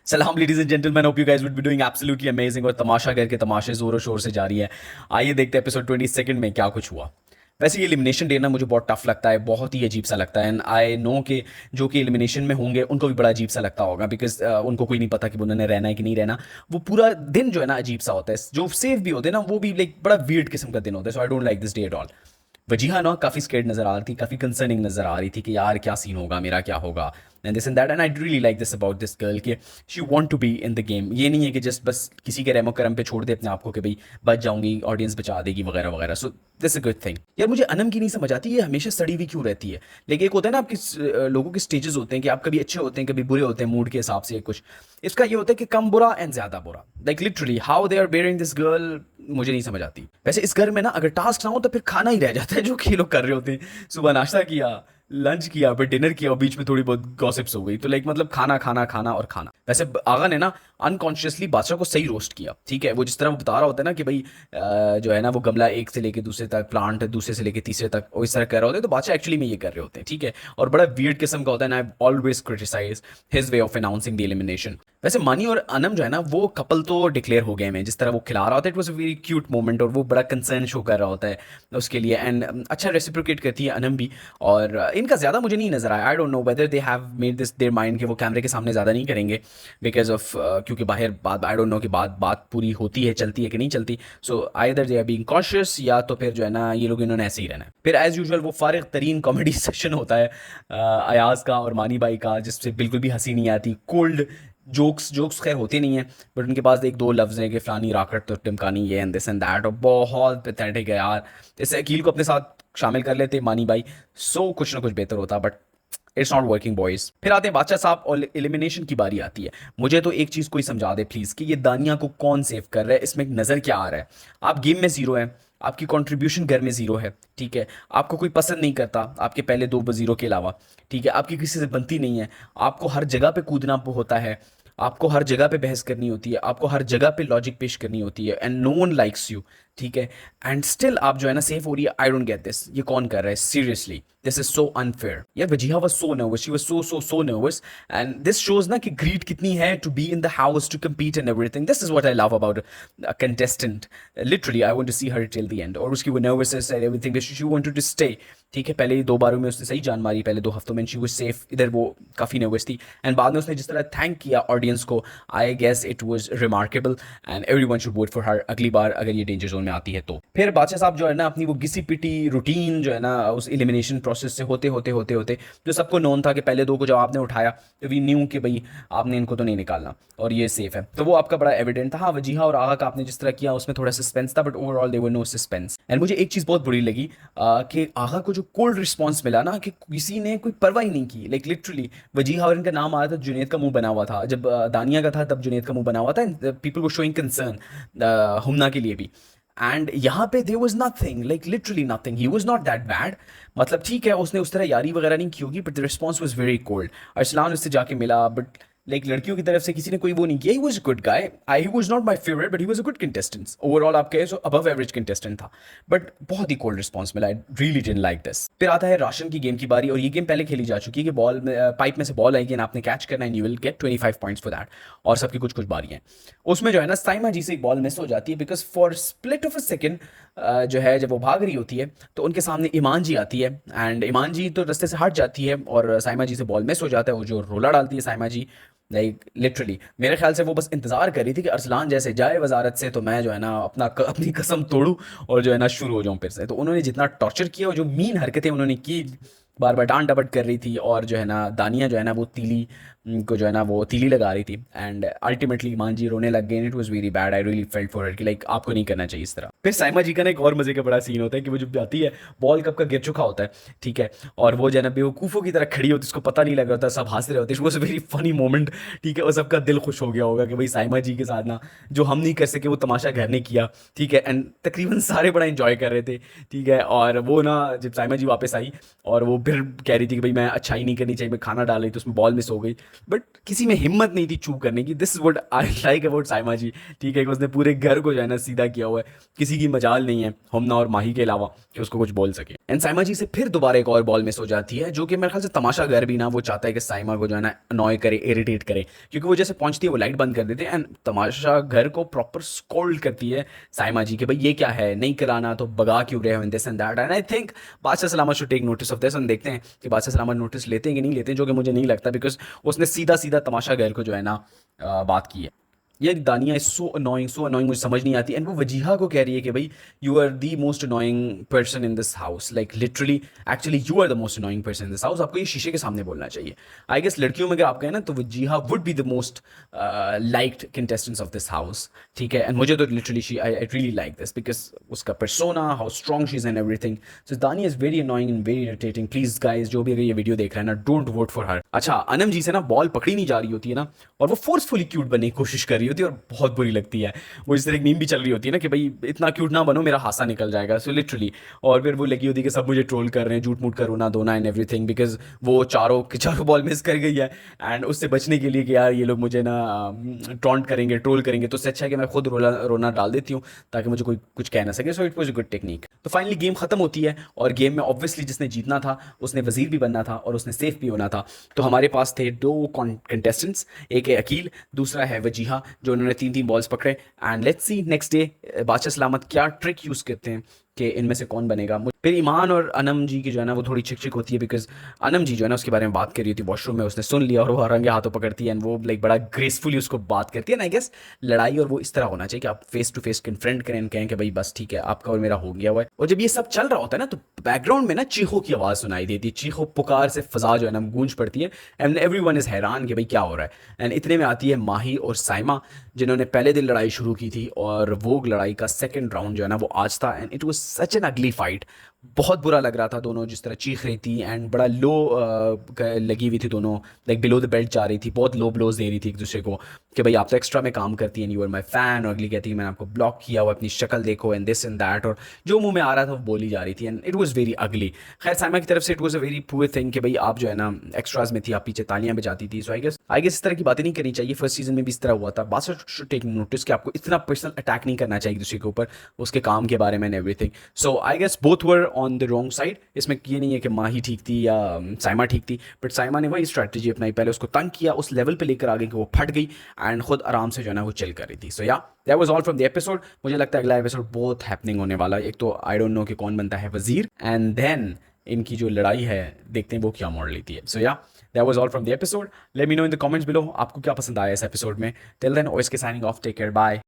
सलाम ladies and gentleman, hope you guys would be doing absolutely amazing. और तमाशा घर के तमाशे जोरों शोर से जारी है। आइए देखते हैं एपिसोड 22 में क्या कुछ हुआ। वैसे ये एलिमिनेशन डे ना मुझे बहुत टफ लगता है, बहुत ही अजीब सा लगता है। एंड आई नो कि जो कि एलिमिनेशन में होंगे उनको भी बड़ा अजीब सा लगता होगा, बिकॉज उनको कोई नहीं पता कि उन्होंने रहना है कि नहीं रहना। वो पूरा दिन जो है ना अजीब सा होता है। जो सेफ भी होते हैं ना वो भी लाइक बड़ा वियर्ड किस्म का दिन होता है। So I don't like this day at all. Wajiha ना काफ़ी स्केर्ड नज़र आ रही थी, काफ़ी कंसर्निंग नज़र आ रही थी कि यार क्या सीन होगा, मेरा क्या होगा, and this and that. And I really like this about this girl कि she want to be in the game. ये नहीं है कि जस्ट बस किसी के रेमो करम पे छोड़ दे अपने आप को कि भाई बच जाऊंगी, ऑडियंस बचा देगी वगैरह वगैरह। So this a good thing. यार मुझे अनम की नहीं समझ आती, ये हमेशा सड़ी हुई क्यों रहती है। लेकिन एक होता है ना आपके लोगों के स्टेजेस होते हैं कि आप कभी अच्छे होते हैं कभी बुरे होते हैं मूड के हिसाब से कुछ। इसका ये होता है कि कम बुरा एंड ज्यादा बुरा। Like literally how they are bearing this girl मुझे नहीं समझ आती। वैसे इस घर में ना अगर टास्क ना हो तो फिर खाना ही रह जाता है जो कि ये लोग कर रहे होते हैं। सुबह नाश्ता किया, लंच किया, फिर डिनर किया और बीच में थोड़ी बहुत गॉसिप्स हो गई। तो लाइक मतलब खाना खाना खाना और खाना। वैसे आगा ने ना अनकॉन्शियसली बादशाह को सही रोस्ट किया, ठीक है। वो जिस तरह वो बता रहा होता है ना कि भाई जो है ना वो गमला एक से लेके दूसरे तक, प्लांट दूसरे से लेके तीसरे तक, वो इस तरह कर रहे होते हैं। तो बादशाह एक्चुअली में ये कर रहे होते हैं, ठीक है। और बड़ा वियर्ड किस्म का होता है ना। I always criticise his way of announcing the elimination. वैसे मानी और अनम जो है ना वो कपल तो डिक्लेयर हो गए हैं। जिस तरह वो खिला रहा होता है, it was a very cute moment और वो बड़ा कंसर्न शो कर रहा होता है उसके लिए। एंड अच्छा रेसिप्रोकेट करती है अनम भी। और इनका ज़्यादा मुझे नहीं नजर आया। I don't know whether they have made this their mind कि वो कैमरे के सामने ज़्यादा नहीं करेंगे बिकॉज ऑफ क्योंकि बाहर बात, आई डोंट नो कि बात पूरी होती है, चलती है कि नहीं चलती। So either they are being cautious या तो फिर जो है ना ये लोग इन्होंने ऐसे ही रहना है। फिर एज यूजुअल वो फारिग तरीन कॉमेडी सेशन होता है अयाज का और मानी भाई का, जिससे बिल्कुल भी हंसी नहीं आती। कोल्ड जोक्स खैर होते नहीं है, बट उनके पास एक दो लफ्ज़ हैं कि फलानी राकट तो टिमकानी ये एंड दिस एंड दैट, और बहुत पैथेटिक है यार। जैसे अकील को अपने साथ शामिल कर लेते मानी भाई, सो कुछ ना कुछ बेहतर होता, but it's not working boys. फिर आते हैं बादशाह साहब और एलिमिनेशन की बारी आती है। मुझे तो एक चीज़ कोई समझा दे प्लीज़ कि ये दानिया को कौन सेव कर रहा है, इसमें नज़र क्या आ रहा है। आप गेम में ज़ीरो हैं, आपकी कंट्रीब्यूशन घर में ज़ीरो है, ठीक है। आपको कोई पसंद नहीं करता आपके पहले दो वजीरों के अलावा, ठीक है। आपकी किसी से बनती नहीं है, आपको हर जगह पे कूदना होता है, आपको हर जगह पे बहस करनी होती है, आपको हर जगह पे लॉजिक पेश करनी होती है, and no one likes you, ठीक है। एंड स्टिल आप जो है ना सेफ हो रही है। आई डोंट गेट दिस, ये कौन कर रहा है seriously. This is so unfair यार। Wajiha was so nervous, she was so nervous. And this shows ना कि ग्रीड कितनी है to be in the house, to compete and everything. This is what I love about a contestant. Literally I want to see her till the end. और उसकी वो nervousness and everything, she wanted to stay, ठीक है। पहले 2 बारों में उसने सही जान मारी, पहले 2 हफ्तों में शी वाज सेफ, इधर वो काफ़ी नर्वस थी। एंड बाद में उसने जिस तरह थैंक किया ऑडियंस को, I guess it was remarkable and everyone should vote for her अगली बार अगर ये डेंजर जोन में आती है तो। फिर बादशाह साहब जो है ना अपनी वो घिसी पिटी रूटीन जो है ना उस एलिमिनेशन प्रोसेस से होते होते होते होते जो सबको नोन था कि पहले 2 को जब आपने उठाया तो वी न्यू कि भाई आपने इनको तो नहीं निकालना और ये सेफ है, तो वो आपका बड़ा एविडेंट था। हाँ, वजीहा और आगा का आपने जिस तरह किया उसमें थोड़ा सस्पेंस था, but overall there were no suspense. And मुझे एक चीज़ बहुत बुरी लगी कि आगा को जो कोल्ड रिस्पॉन्स मिला ना कि किसी ने कोई परवाह ही नहीं की। लाइक लिटरली वजीहा और इनका नाम आया था, जुनेद का मुंह बना हुआ था। जब दानिया का था तब जुनेद का मुंह बना हुआ था। People were showing concern Humna के लिए भी। एंड यहाँ पे there was nothing, like literally nothing. He was not that bad. मतलब ठीक है उसने उस तरह यारी वगैरह नहीं की होगी, but the response was very cold. Arsalan उससे जाके मिला, बट लाइक लड़कियों की तरफ से किसी ने कोई वो नहीं किया। He was a good guy. He was not my favourite, but he was a good contestant. Overall आप कहे सो अबव एवरेज कंटेस्टेंट था, बट बहुत ही कोल्ड रिस्पॉन्स मिला। I really didn't like this. फिर आता है राशन की गेम की बारी, और ये गेम पहले खेली जा चुकी है कि बॉल में पाइप में से बॉल आएगी, आपने कैच करना है, you will get 25 points for that. और सबकी कुछ कुछ बारी हैं। उसमें जो है ना साइमा जी से एक बॉल मिस हो जाती है, because for split of a second जो है जब वो भाग रही होती है तो उनके सामने ईमान जी आती है। एंड ईमान जी तो रास्ते से हट जाती है और साइमा जी से बॉल मिस हो जाता है। वो जो रोला डालती है साइमा जी, लाइक लिटरली मेरे ख्याल से वो बस इंतजार कर रही थी कि अरसलान जैसे जाए वजारत से तो मैं जो है ना अपनी कसम तोड़ूं और जो है ना शुरू हो जाऊं फिर से। तो उन्होंने जितना टॉर्चर किया और जो मीन हरकतें उन्होंने की, बार बार डांट डपट कर रही थी, और जो है ना दानिया जो है ना वो तीली को जो है ना वो तीली लगा रही थी। एंड अल्टीमेटली ईमान जी रोने लग गए। It was very bad. I really felt for it कि लाइक आपको नहीं करना चाहिए इस तरह। फिर साइमा जी का ना एक और मजे का बड़ा सीन होता है कि वो जब जाती है बॉल कप का गिर चुका होता है, ठीक है, और वो जो है ना बेवकूफ़ों की तरह खड़ी होती है, उसको पता नहीं लग रहा होता, सब हंस रहे होते हैं। वो वेरी फनी मोमेंट, ठीक है। और सबका दिल खुश हो गया होगा कि भाई साइमा जी के साथ ना जो हम नहीं कर सके वो तमाशा घर ने किया, ठीक है। एंड तकरीबन सारे बड़ा इंजॉय कर रहे थे, ठीक है। और वो ना जब साइमा जी वापस आई और वो फिर कह रही थी कि भाई मैं अच्छाई नहीं करनी चाहिए, मैं खाना डाल रही तो उसमें बॉल मिस हो गई, बट किसी में हिम्मत नहीं थी चूक करने की। This is what I like about Saima ji, ठीक है, कि उसने पूरे घर को जो है ना सीधा किया हुआ है। किसी की मजाल नहीं है हमना और माही के अलावा कि उसको कुछ बोल सके। एंड साइमा जी से फिर दोबारा एक और बॉल मिस हो जाती है, जो कि मेरे ख्याल से तमाशा घर भी ना वो चाहता है कि साइमा को जो है ना अनॉय करे, इरिटेट करे, क्योंकि वो जैसे पहुंचती है वो लाइट बंद कर देते हैं एंड तमाशा घर को प्रॉपर स्कोल्ड करती है साइमा जी के भाई ये क्या है, नहीं कराना तो बगा क्यों रहे हो in this and that. And I think बादशाह सलामत should take notice of this. हम देखते हैं कि बादशाह सलामत नोटिस लेते हैं कि नहीं लेते हैं, जो कि मुझे नहीं लगता, बिकॉज उसने सीधा सीधा तमाशा घर को जो है ना बात की है। ये दानिया इज सो अनोइंग, मुझे समझ नहीं आती। एंड वो वजीहा को कह रही है कि भाई you are the most annoying person in this house, like literally actually you are the most annoying person in this house. आपको ये शीशे के सामने बोलना चाहिए। आई गेस लड़कियों में अगर आप कहें ना तो Wajiha would be the most liked contestants of this house, ठीक है। एंड मुझे तो literally she I really like this because उसका persona, how strong she is and everything. So Dania is very annoying and very irritating. Please guys जो भी अगर ये video देख रहे हैं ना, डोंट वोट फॉर हर। अच्छा, अनम जी से ना बॉल पकड़ी नहीं जा रही होती है ना, और वो फोर्सफुली क्यूट बनने की कोशिश कर रही होती है और बहुत बुरी लगती है। वो इस तरह एक मीम भी चल रही होती है ना कि भाई इतना क्यूट ना बनो, मेरा हासा निकल जाएगा, सो लिटरली। और फिर वो लगी होती है कि सब मुझे ट्रोल कर रहे हैं, झूठ मूठ का रोना धोना एंड एवरीथिंग, बिकॉज वो चारों के चारों बॉल मिस कर गई है। एंड उससे बचने के लिए कि यार ये लोग मुझे ना टॉन्ट करेंगे, ट्रोल करेंगे, तो उससे अच्छा है कि मैं खुद रोना डाल देती हूँ ताकि मुझे कोई कुछ कह ना सके। So it was a good technique. तो फाइनली गेम खत्म होती है और गेम में ऑब्वियसली जिसने जीतना था उसने वजीर भी बनना था और उसने सेफ भी होना था। तो हमारे पास थे दो कंटेस्टेंट्स, एक है अकील, दूसरा है वजीहा, जो उन्होंने 3-3 बॉल्स पकड़े। And let's see next day बादशाह सलामत क्या ट्रिक यूज़ करते हैं कि इनमें से कौन बनेगा। फिर ईमान और अनम जी की जो है ना वो थोड़ी चिक चिक होती है, बिकॉज अनम जी जो है ना उसके बारे में बात कर रही थी वॉशरूम में, उसने सुन लिया और वो रंगे हाथों पकड़ती है एंड वो लाइक बड़ा ग्रेसफुली उसको बात करती है। ना आई गेस लड़ाई और वो इस तरह होना चाहिए कि आप फेस टू फेस कन्फ्रंट करें, कहें कि भाई बस ठीक है आपका और मेरा हो गया हुआ है। और जब ये सब चल रहा होता है ना तो बैकग्राउंड में ना चीखों की आवाज़ सुनाई देती है, चीखों पुकार से फजा जो है ना गूंज पड़ती है एंड एवरीवन इज़ हैरान कि भाई क्या हो रहा है। एंड इतने में आती है माही और साइमा, जिन्होंने पहले दिन लड़ाई शुरू की थी, और वो लड़ाई का सेकंड राउंड जो है ना वो आज था। And it was such an अगली फाइट। बहुत बुरा लग रहा था, दोनों जिस तरह चीख रही थी एंड बड़ा लो लगी हुई थी दोनों, लाइक बिलो द बेल्ट जा रही थी, बहुत लो ब्लोज दे रही थी एक दूसरे को कि भाई आप तो एक्स्ट्रा में काम करती हैं, यू आर माई फैन, और अगली कहती है मैंने आपको ब्लॉक किया हुआ, अपनी शक्ल देखो एंड दिस एंड दैट, और जो मुंह में आ रहा था वो बोली जा रही थी and it was very ugly. खैर साइमा की तरफ से it was a very poor thing कि भाई आप जो है ना एक्स्ट्राज में थी, आप पीछे तालियां बजाती थी। सो आई गेस इस तरह की बातें नहीं करनी चाहिए। फर्स्ट सीजन में भी इस तरह हुआ था। बादशाह शुड टेक नोटिस कि आपको इतना पर्सनल अटैक नहीं करना चाहिए दूसरे के ऊपर, उसके काम के बारे में and everything. So I guess both were on the wrong side. इसमें ये नहीं है कि माही ठीक थी या साइमा ठीक थी, बट साइमा ने वही स्ट्रैटेजी अपनाई, पहले उसको तंग किया, उस लेवल पे लेकर आ गई कि वो फट गई एंड खुद आराम से जो है ना वो चिल कर रही थी। सो yeah that was all from the episode. मुझे लगता है अगला एपिसोड बहुत हैपनिंग होने वाला है। एक तो आई डोंट नो कि कौन बनता है वजीर, एंड देन इनकी जो लड़ाई है देखते हैं वो क्या मोड़ लेती है। So yeah that was all from the episode. Let me know in the comments below आपको क्या पसंद आया इस एपिसोड में। टिल देन ओएस के signing off, take care, bye.